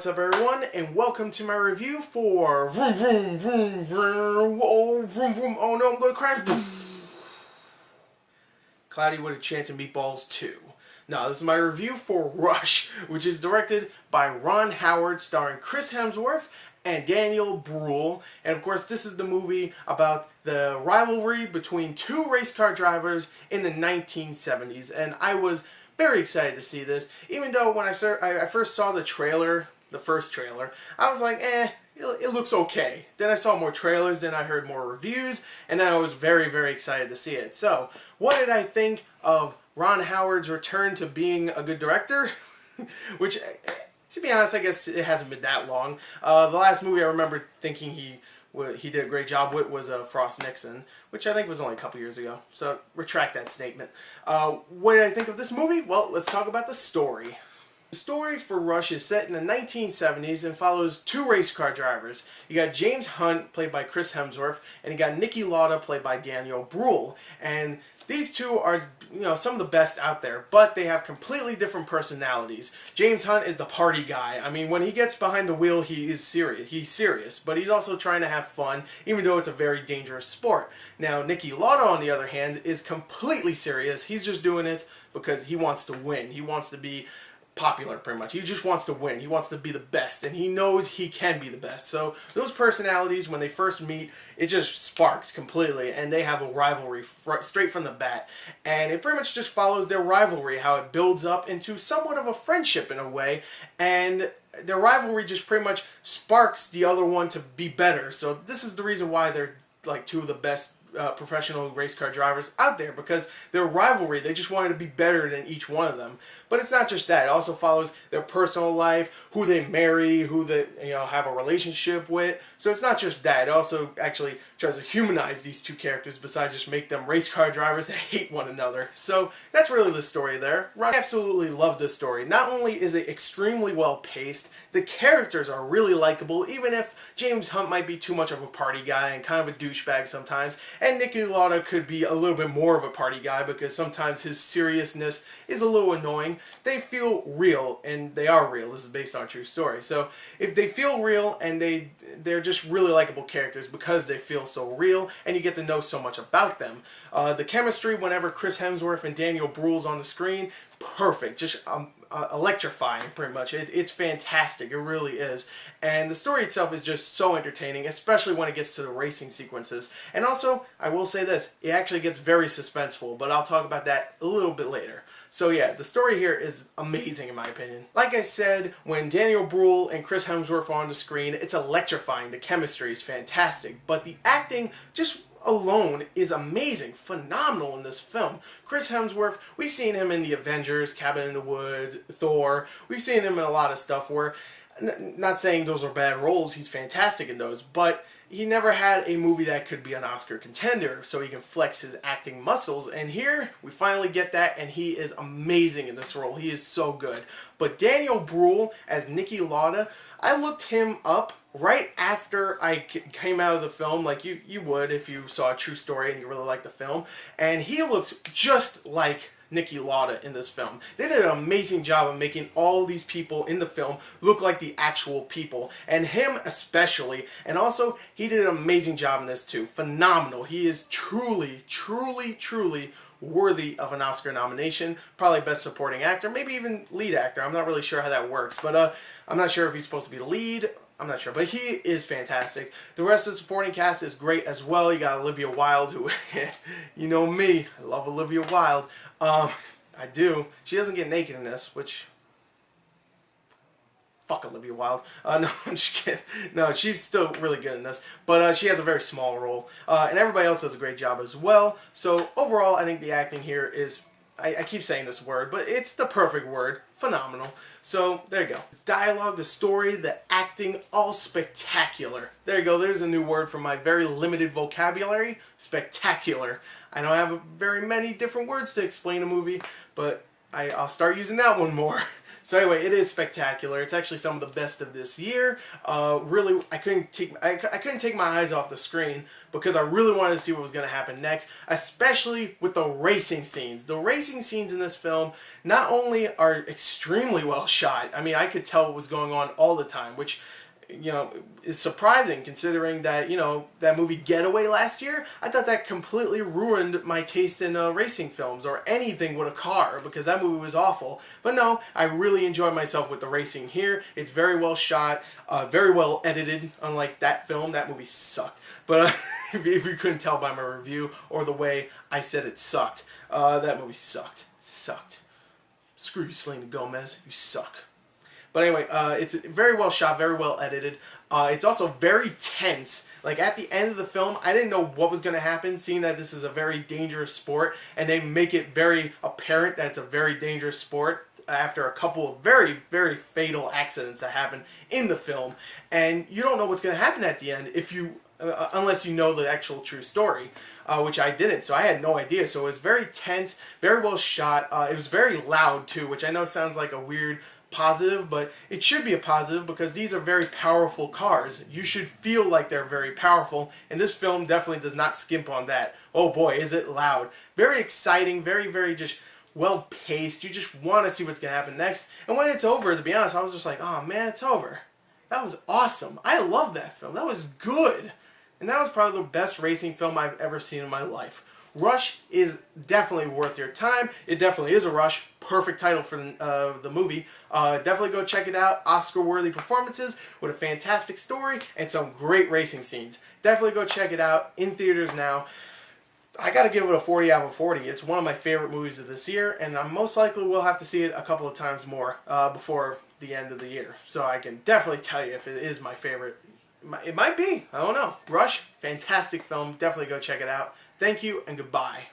what's up everyone, and welcome to my review for Vroom Vroom Vroom Vroom, oh, Vroom Vroom, oh no, I'm gonna crash. Cloudy with a Chance of Meatballs 2. Now, this is my review for Rush, which is directed by Ron Howard, starring Chris Hemsworth and Daniel Bruhl. And of course, this is the movie about the rivalry between two race car drivers in the 1970s. And I was very excited to see this, even though when I first saw the trailer, the first trailer, I was like, it looks okay. Then I saw more trailers, then I heard more reviews, and then I was very, very excited to see it. So, what did I think of Ron Howard's return to being a good director? Which, to be honest, I guess it hasn't been that long. The last movie I remember thinking he did a great job with was Frost Nixon, which I think was only a couple years ago. So retract that statement. What did I think of this movie? Well, let's talk about the story. The story for Rush is set in the 1970s and follows two race car drivers. You got James Hunt, played by Chris Hemsworth, and you got Niki Lauda, played by Daniel Bruhl. And these two are, some of the best out there, but they have completely different personalities. James Hunt is the party guy. I mean, when he gets behind the wheel, he is serious. He's serious, but he's also trying to have fun, even though it's a very dangerous sport. Now, Niki Lauda, on the other hand, is completely serious. He's just doing it because he wants to win. He wants to be popular, pretty much. He just wants to win. He wants to be the best, and he knows he can be the best. So those personalities, when they first meet, it just sparks completely, and they have a rivalry straight from the bat. And it pretty much just follows their rivalry, how it builds up into somewhat of a friendship in a way, and their rivalry just pretty much sparks the other one to be better. So this is the reason why they're like two of the best professional race car drivers out there, because their rivalry, they just wanted to be better than each one of them. But it's not just that. It also follows their personal life, who they marry, who they have a relationship with. So it's not just that. It also actually tries to humanize these two characters besides just make them race car drivers that hate one another. So that's really the story there. I absolutely love this story. Not only is it extremely well paced, the characters are really likable, even if James Hunt might be too much of a party guy and kind of a douchebag sometimes. And Niki Lauda could be a little bit more of a party guy because sometimes his seriousness is a little annoying. They feel real, and they are real. This is based on a true story. So if they feel real, and they're just really likable characters because they feel so real, and you get to know so much about them. The chemistry whenever Chris Hemsworth and Daniel Bruhl's on the screen, perfect. Just electrifying, pretty much. It's fantastic. It really is. And the story itself is just so entertaining, especially when it gets to the racing sequences. And also, I will say this, it actually gets very suspenseful, but I'll talk about that a little bit later. So yeah, the story here is amazing in my opinion. Like I said, when Daniel Bruhl and Chris Hemsworth are on the screen, it's electrifying. The chemistry is fantastic, but the acting just alone is amazing, phenomenal in this film. Chris Hemsworth, we've seen him in the Avengers, Cabin in the Woods, Thor. We've seen him in a lot of stuff where, not saying those are bad roles, he's fantastic in those, but he never had a movie that could be an Oscar contender, so he can flex his acting muscles, and here we finally get that, and he is amazing in this role. He is so good. But Daniel Bruhl as Niki Lauda, I looked him up right after I came out of the film, like you would if you saw a true story and you really liked the film, and he looks just like Niki Lauda in this film. They did an amazing job of making all these people in the film look like the actual people, and him especially. And also, he did an amazing job in this too. Phenomenal. He is truly, truly, truly worthy of an Oscar nomination. Probably Best Supporting Actor, maybe even Lead Actor. I'm not really sure how that works, but I'm not sure if he's supposed to be the lead. I'm not sure, but he is fantastic. The rest of the supporting cast is great as well. You got Olivia Wilde, who, you know me, I love Olivia Wilde. I do. She doesn't get naked in this, which, fuck Olivia Wilde. No, I'm just kidding. No, she's still really good in this, but she has a very small role. And everybody else does a great job as well. So overall, I think the acting here is, I keep saying this word, but it's the perfect word. Phenomenal. So, there you go. Dialogue, the story, the acting, all spectacular. There you go. There's a new word for my very limited vocabulary. Spectacular. I don't have very many different words to explain a movie, but I'll start using that one more. So anyway, it is spectacular. It's actually some of the best of this year. Really, I couldn't take my eyes off the screen because I really wanted to see what was going to happen next, especially with the racing scenes. The racing scenes in this film not only are extremely well shot, I mean, I could tell what was going on all the time, which, you know, is surprising considering that, you know, that movie Getaway last year, I thought that completely ruined my taste in racing films or anything with a car because that movie was awful. But no, I really enjoyed myself with the racing here. It's very well shot, very well edited, unlike that film. That movie sucked. But if you couldn't tell by my review or the way I said it sucked, that movie sucked. Sucked. Screw you, Selena Gomez. You suck. But anyway, it's very well shot, very well edited. It's also very tense. Like, at the end of the film, I didn't know what was going to happen, seeing that this is a very dangerous sport, and they make it very apparent that it's a very dangerous sport after a couple of very, very fatal accidents that happen in the film. And you don't know what's going to happen at the end if you... unless you know the actual true story, which I didn't, so I had no idea. So it was very tense, very well shot. It was very loud, too, which I know sounds like a weird positive, but it should be a positive because these are very powerful cars. You should feel like they're very powerful, and this film definitely does not skimp on that. Oh boy, is it loud. Very exciting, very, very just well-paced. You just want to see what's going to happen next. And when it's over, to be honest, I was just like, oh man, it's over. That was awesome. I love that film. That was good. And that was probably the best racing film I've ever seen in my life. Rush is definitely worth your time. It definitely is a Rush. Perfect title for the movie. Definitely go check it out. Oscar-worthy performances with a fantastic story and some great racing scenes. Definitely go check it out in theaters now. I gotta give it a 40 out of 40. It's one of my favorite movies of this year, and I most likely will have to see it a couple of times more before the end of the year. So I can definitely tell you if it is my favorite. It might be. I don't know. Rush, fantastic film. Definitely go check it out. Thank you and goodbye.